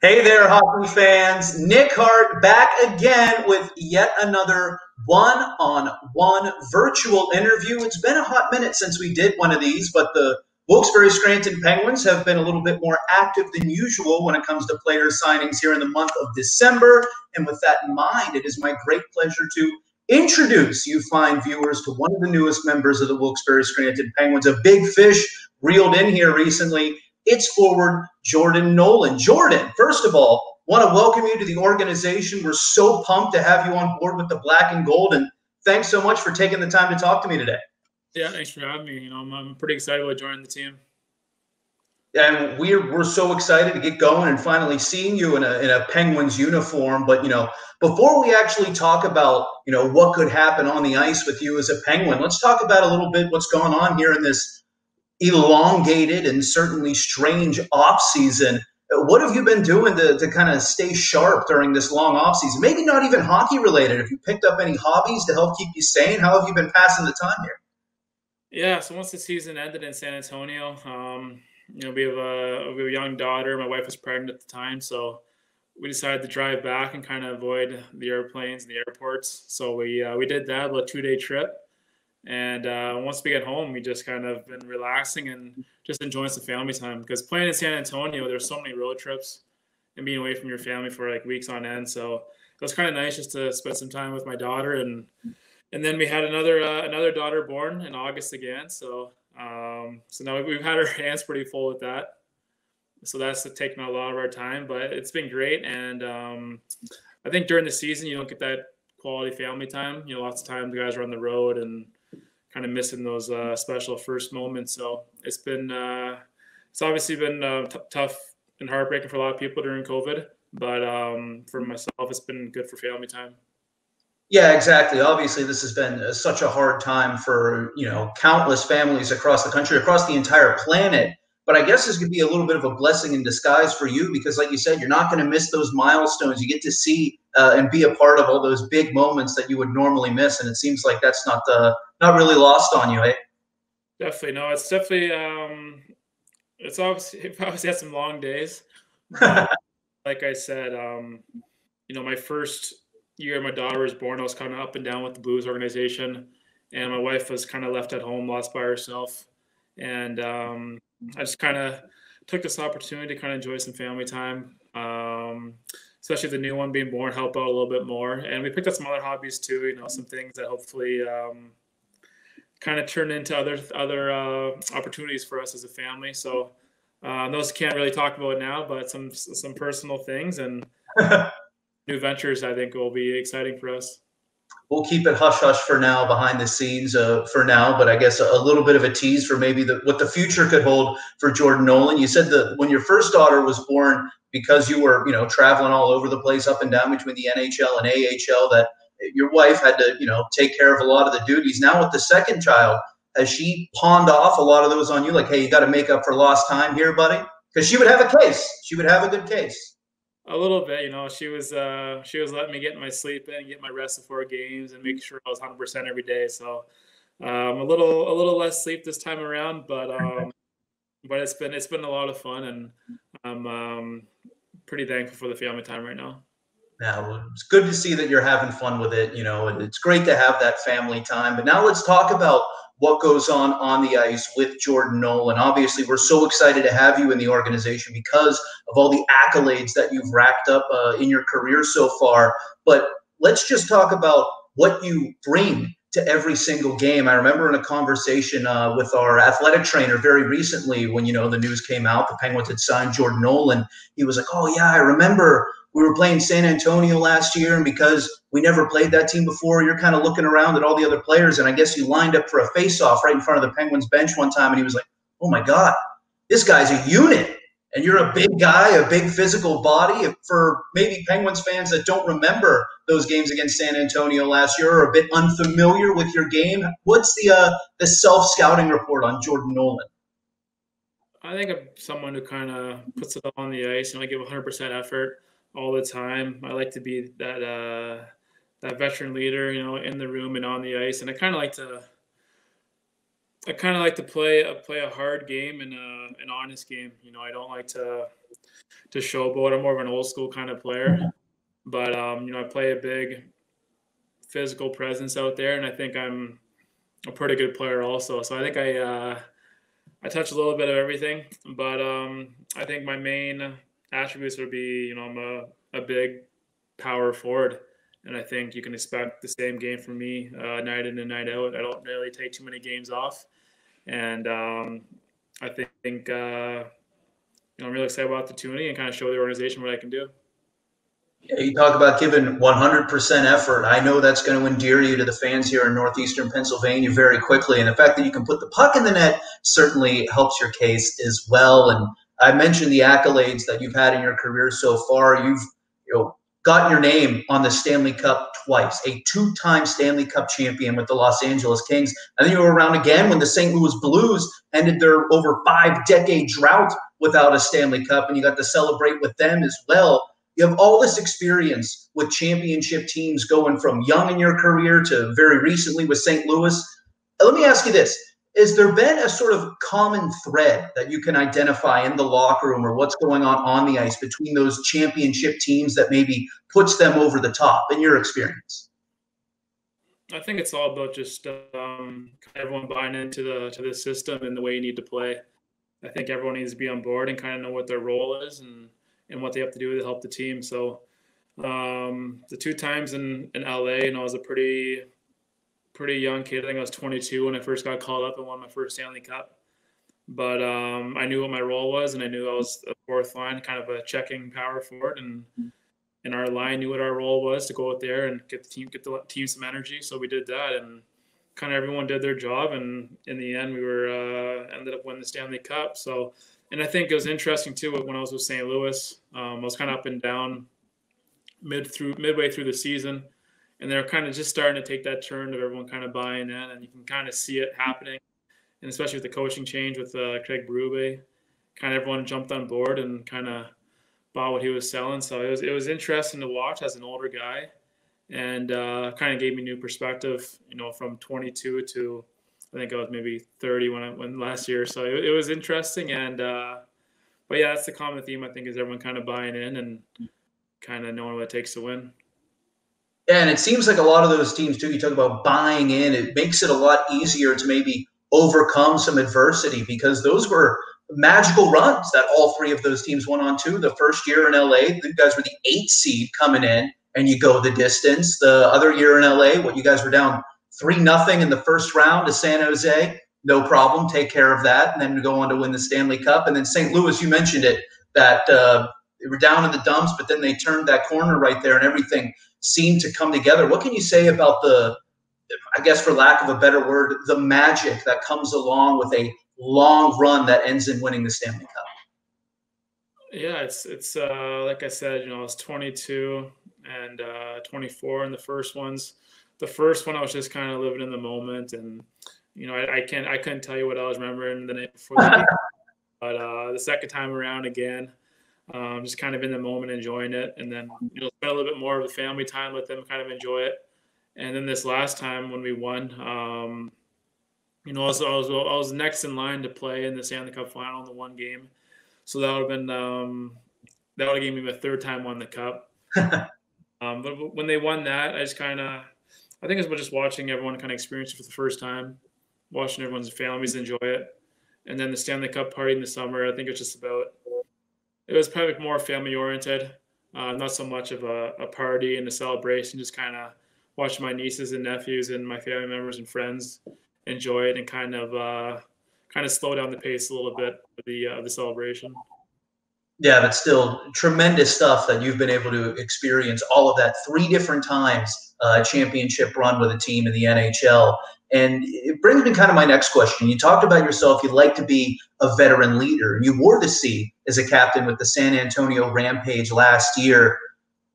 Hey there, hockey fans. Nick Hart back again with yet another one-on-one virtual interview. It's been a hot minute since we did one of these, but the Wilkes-Barre Scranton Penguins have been a little bit more active than usual when it comes to player signings here in the month of December. And with that in mind, it is my great pleasure to introduce you fine viewers to one of the newest members of the Wilkes-Barre Scranton Penguins, a big fish reeled in here recently. It's forward Jordan Nolan. Jordan, first of all, want to welcome you to the organization. We're so pumped to have you on board with the black and gold, and thanks so much for taking the time to talk to me today. Yeah, thanks for having me. I'm pretty excited about joining the team. And we're so excited to get going and finally seeing you in a Penguins uniform. But before we actually talk about what could happen on the ice with you as a Penguin, let's talk about a little bit what's going on here in this elongated and certainly strange offseason. What have you been doing to kind of stay sharp during this long offseason? Maybe not even hockey related. Have you picked up any hobbies to help keep you sane? How have you been passing the time here? Yeah, so once the season ended in San Antonio, we have a young daughter. My wife was pregnant at the time, so we decided to drive back and kind of avoid the airplanes and the airports. So we did that, about a 2-day trip. And once we get home, we just kind of been relaxing and just enjoying some family time. Because playing in San Antonio, there's so many road trips and being away from your family for like weeks on end. So it was kind of nice just to spend some time with my daughter. And then we had another daughter born in August again. So now we've had our hands pretty full with that. So that's taken a lot of our time, but it's been great. And I think during the season, you don't get that quality family time. Lots of times the guys are on the road and kind of missing those special first moments. So it's obviously been tough and heartbreaking for a lot of people during COVID, but for myself, it's been good for family time. Yeah, exactly. Obviously, this has been such a hard time for, countless families across the country, across the entire planet. But I guess this could be a little bit of a blessing in disguise for you because, like you said, you're not going to miss those milestones. You get to see and be a part of all those big moments that you would normally miss. And it seems like that's not really lost on you, eh? Definitely. No, it's definitely it obviously had some long days. But like I said, my first year my daughter was born, I was kind of up and down with the Blues organization, and my wife was kind of left at home, lost by herself. And I just kind of took this opportunity to kind of enjoy some family time, especially the new one being born, help out a little bit more. And we picked up some other hobbies too, some things that hopefully kind of turn into other opportunities for us as a family. So those can't really talk about now, but some personal things and new ventures I think will be exciting for us. We'll keep it hush-hush for now, behind the scenes for now, but I guess a little bit of a tease for maybe what the future could hold for Jordan Nolan. You said that when your first daughter was born, because you were, traveling all over the place up and down between the NHL and AHL, that your wife had to, take care of a lot of the duties. Now with the second child, has she pawned off a lot of those on you? Like, hey, you got to make up for lost time here, buddy? Because she would have a case. She would have a good case. A little bit, she was letting me get my sleep in, get my rest before games, and make sure I was 100% every day. So a little less sleep this time around, but it's been a lot of fun, and I'm pretty thankful for the family time right now. Now, it's good to see that you're having fun with it. It's great to have that family time. But now let's talk about what goes on the ice with Jordan Nolan. Obviously, we're so excited to have you in the organization because of all the accolades that you've racked up in your career so far. But let's just talk about what you bring to every single game. I remember in a conversation with our athletic trainer very recently when, the news came out, the Penguins had signed Jordan Nolan. He was like, oh, yeah, I remember we were playing San Antonio last year, and because we never played that team before, you're kind of looking around at all the other players, and I guess you lined up for a face-off right in front of the Penguins bench one time, and he was like, oh, my God, this guy's a unit, and you're a big guy, a big physical body. For maybe Penguins fans that don't remember those games against San Antonio last year or a bit unfamiliar with your game, what's the self-scouting report on Jordan Nolan? I think I'm someone who kind of puts it on the ice, I give 100% effort all the time. I like to be that veteran leader, in the room and on the ice. And I kind of like to play a hard game and an honest game. I don't like to to showboat. I'm more of an old school kind of player, but I play a big physical presence out there, and I think I'm a pretty good player also. So I think I touch a little bit of everything, but I think my main attributes would be, I'm a big power forward, and I think you can expect the same game from me night in and night out. I don't really take too many games off, and I think I'm really excited about the opportunity and kind of show the organization what I can do. Yeah, you talk about giving 100% effort. I know that's going to endear you to the fans here in northeastern Pennsylvania very quickly. And the fact that you can put the puck in the net certainly helps your case as well. And I mentioned the accolades that you've had in your career so far. You've got your name on the Stanley Cup twice, a two-time Stanley Cup champion with the Los Angeles Kings. And then you were around again when the St. Louis Blues ended their over 5-decade drought without a Stanley Cup, and you got to celebrate with them as well. You have all this experience with championship teams going from young in your career to very recently with St. Louis. Let me ask you this. Has there been a sort of common thread that you can identify in the locker room or what's going on the ice between those championship teams that maybe puts them over the top in your experience? I think it's all about just everyone buying into the system and the way you need to play. I think everyone needs to be on board and kind of know what their role is and what they have to do to help the team. So the two times in LA, I was a pretty young kid. I think I was 22 when I first got called up and won my first Stanley Cup. But I knew what my role was, and I knew I was a fourth line, kind of a checking power forward, and our line knew what our role was to go out there and get the team some energy. So we did that, and kind of everyone did their job, and in the end, we were ended up winning the Stanley Cup. So. And I think it was interesting too when I was with St. Louis. I was kind of up and down midway through the season, and they're kind of just starting to take that turn of everyone kind of buying in, and you can kind of see it happening. And especially with the coaching change with Craig Berube, kind of everyone jumped on board and kind of bought what he was selling. So it was interesting to watch as an older guy, and kind of gave me new perspective. From 22 to I think I was maybe 30 when last year. So it was interesting. And, but yeah, that's the common theme, I think, is everyone kind of buying in and kind of knowing what it takes to win. Yeah, and it seems like a lot of those teams, too, you talk about buying in, it makes it a lot easier to maybe overcome some adversity because those were magical runs that all three of those teams went on to. The first year in LA, you guys were the 8th seed coming in, and you go the distance. The other year in LA, you guys were down 3-0 in the first round to San Jose. No problem. Take care of that. And then go on to win the Stanley Cup. And then St. Louis, you mentioned it, that they were down in the dumps, but then they turned that corner right there and everything seemed to come together. What can you say about I guess for lack of a better word, the magic that comes along with a long run that ends in winning the Stanley Cup? Yeah, it's like I said, I was 22 and 24 in the first ones. The first one I was just kind of living in the moment, and I couldn't tell you what I was remembering the night before the game. But the second time around again, just kind of in the moment, enjoying it, and then spend a little bit more of the family time with them, kind of enjoy it. And then this last time when we won, I was next in line to play in the Stanley Cup final in the one game, so that would have given me my third time won the cup. But when they won that, I think it's about just watching everyone kind of experience it for the first time, watching everyone's families enjoy it. And then the Stanley Cup party in the summer, I think it was probably more family oriented, not so much of a party and a celebration, just kind of watching my nieces and nephews and my family members and friends enjoy it and kind of slow down the pace a little bit of the celebration. Yeah, but still tremendous stuff that you've been able to experience all of that 3 different times championship run with a team in the NHL. And it brings me kind of my next question. You talked about yourself. You'd like to be a veteran leader. You wore the C as a captain with the San Antonio Rampage last year.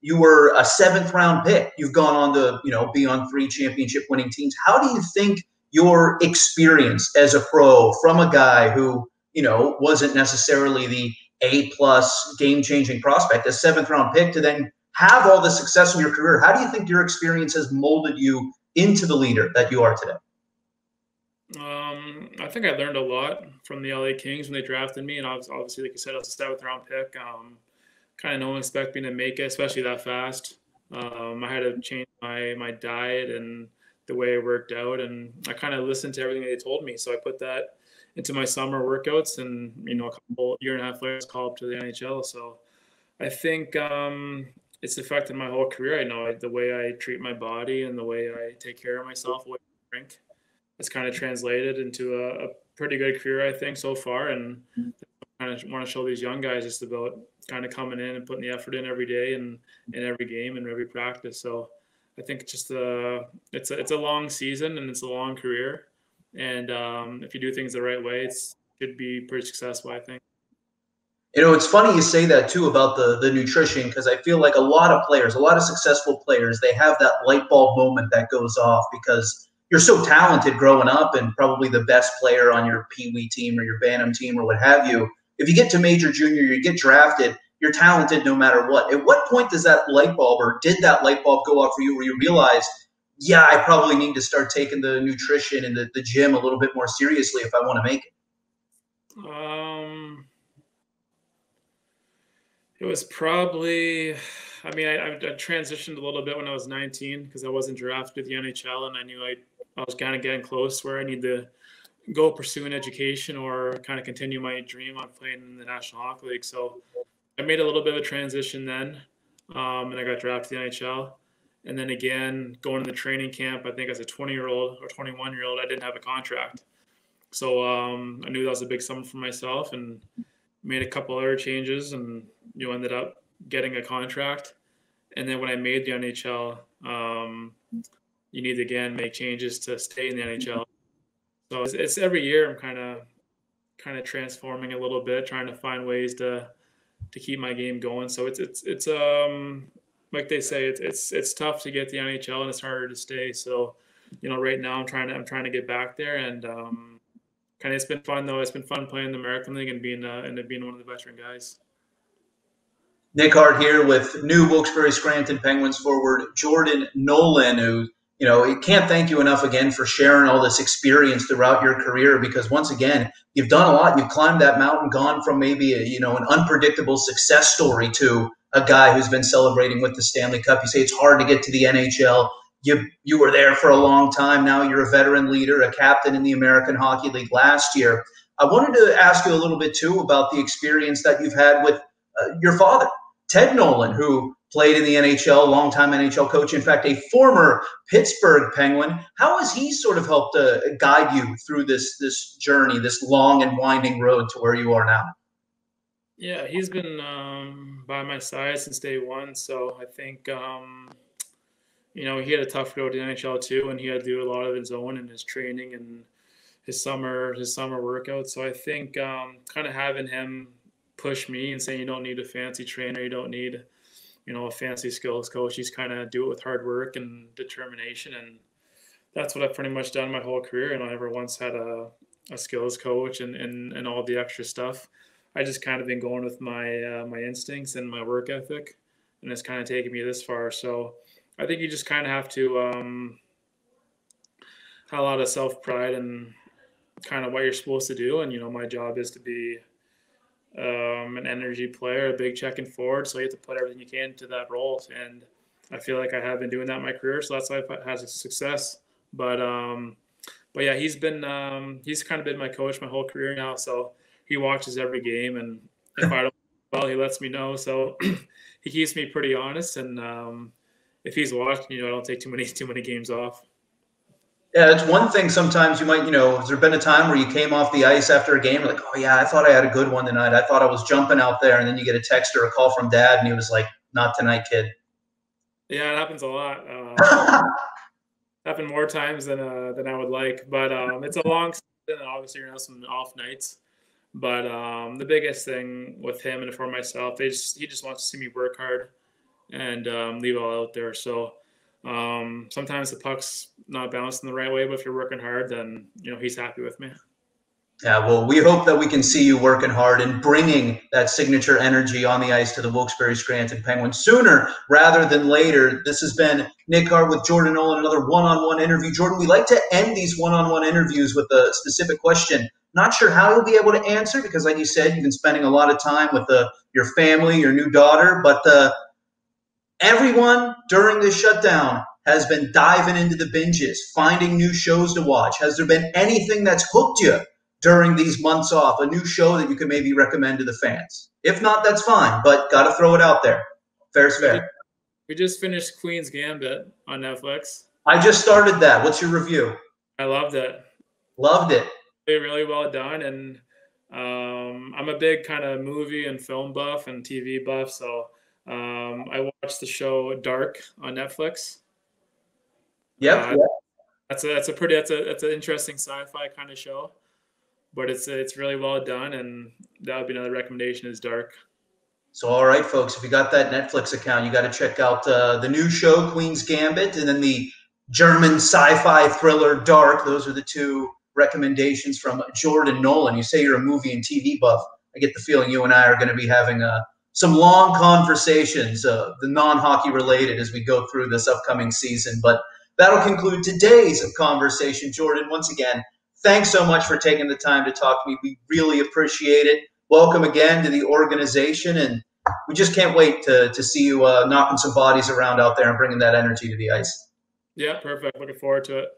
You were a 7th round pick. You've gone on to, be on 3 championship winning teams. How do you think your experience as a pro from a guy who, wasn't necessarily the A+ game-changing prospect, a 7th round pick, to then have all the success in your career, how do you think your experience has molded you into the leader that you are today? I think I learned a lot from the LA Kings when they drafted me, and obviously, like you said, I was a 7th-round pick. Kind of no one expected me to make it, especially that fast. I had to change my diet and the way I worked out, and I kind of listened to everything they told me. So I put that into my summer workouts, and a couple year and a half later, I was called up to the NHL. So I think it's affected my whole career. I know the way I treat my body and the way I take care of myself, the way I drink. It's kind of translated into a pretty good career, I think, so far. And kind of want to show these young guys just about kind of coming in and putting the effort in every day and in every game and every practice. So I think just it's a long season and it's a long career. And if you do things the right way, it should be pretty successful, I think. It's funny you say that too about the nutrition, because I feel like a lot of players, a lot of successful players, they have that light bulb moment that goes off because you're so talented growing up and probably the best player on your Pee Wee team or your Bantam team or what have you. If you get to major, junior, you get drafted, you're talented no matter what. At what point does that light bulb, or did that light bulb go off for you where you realized, yeah, I probably need to start taking the nutrition and the gym a little bit more seriously if I want to make it? It was probably, I mean, I transitioned a little bit when I was 19 because I wasn't drafted to the NHL, and I knew I was kind of getting close where I need to go pursue an education or kind of continue my dream on playing in the National Hockey League. So I made a little bit of a transition then, and I got drafted to the NHL. And then again, going to the training camp, I think as a 20-year-old or 21-year-old, I didn't have a contract. So I knew that was a big sum for myself and made a couple other changes and ended up getting a contract. And then when I made the NHL, you need to again make changes to stay in the NHL. So it's every year I'm kind of transforming a little bit, trying to find ways to keep my game going. So it's like they say, it's tough to get the NHL and it's harder to stay. So right now I'm trying to get back there, and kind of it's been fun though. It's been fun playing the American League and being one of the veteran guys. Nick Hart here with new Wilkes-Barre Scranton Penguins forward Jordan Nolan, who, can't thank you enough again for sharing all this experience throughout your career, because once again, you've done a lot. You've climbed that mountain, gone from maybe an unpredictable success story to a guy who's been celebrating with the Stanley Cup. You say it's hard to get to the NHL. You were there for a long time. Now you're a veteran leader, a captain in the American Hockey League last year. I wanted to ask you a little bit too about the experience that you've had with your father, Ted Nolan, who played in the NHL, longtime NHL coach, in fact, a former Pittsburgh Penguin. How has he sort of helped guide you through this journey, this long and winding road to where you are now? Yeah, he's been by my side since day one. So I think, he had a tough road to the NHL too, and he had to do a lot of his own and his training and his summer workouts. So I think kind of having him push me and saying you don't need a fancy trainer, you don't need a fancy skills coach. He's kind of do it with hard work and determination, and that's what I've pretty much done my whole career. And I never once had a skills coach and all the extra stuff. I just kind of been going with my my instincts and my work ethic, and it's kind of taken me this far. So I think you just kind of have to have a lot of self pride and kind of what you're supposed to do. And my job is to be an energy player, a big checking forward. So you have to put everything you can into that role. And I feel like I have been doing that in my career. So that's why I've had success. But yeah, he's kind of been my coach my whole career now. So he watches every game, and if I don't, well, he lets me know. So he keeps me pretty honest. And if he's watching, I don't take too many games off. Yeah, it's one thing sometimes you might, has there been a time where you came off the ice after a game, like, oh, yeah, I thought I had a good one tonight. I thought I was jumping out there. And then you get a text or a call from dad, and he was like, not tonight, kid. Yeah, it happens a lot. Happened more times than I would like. But it's a long season, and obviously you're going to have some off nights. But the biggest thing with him and for myself, he just wants to see me work hard and leave it all out there. So sometimes the puck's not bouncing the right way, but if you're working hard, then he's happy with me. Yeah, well, we hope that we can see you working hard and bringing that signature energy on the ice to the Wilkes-Barre Scranton Penguins sooner rather than later. This has been Nick Hart with Jordan Nolan, another one-on-one interview. Jordan, we like to end these one-on-one interviews with a specific question. Not sure how you'll be able to answer because, like you said, you've been spending a lot of time with your family, your new daughter, but everyone during this shutdown has been diving into the binges, finding new shows to watch. Has there been anything that's hooked you during these months off, a new show that you can maybe recommend to the fans? If not, that's fine, but got to throw it out there. Fair's fair. We just finished Queen's Gambit on Netflix. I just started that. What's your review? I loved it. Loved it. Really well done, and I'm a big kind of movie and film buff and TV buff, so I watched the show Dark on Netflix. Yep. That's an interesting sci-fi kind of show, but it's really well done, and that would be another recommendation is Dark. So, all right, folks, if you got that Netflix account, you got to check out the new show Queen's Gambit, and then the German sci-fi thriller Dark. Those are the two recommendations from Jordan Nolan. You say you're a movie and TV buff. I get the feeling you and I are going to be having some long conversations, the non-hockey related, as we go through this upcoming season. But that'll conclude today's conversation. Jordan, once again, thanks so much for taking the time to talk to me. We really appreciate it. Welcome again to the organization, and we just can't wait to see you knocking some bodies around out there and bringing that energy to the ice. Yeah, perfect. Looking forward to it.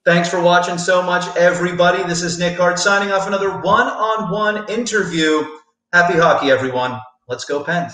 Thanks for watching so much, everybody. This is Nick Hart signing off another one-on-one interview. Happy hockey, everyone. Let's go Pens.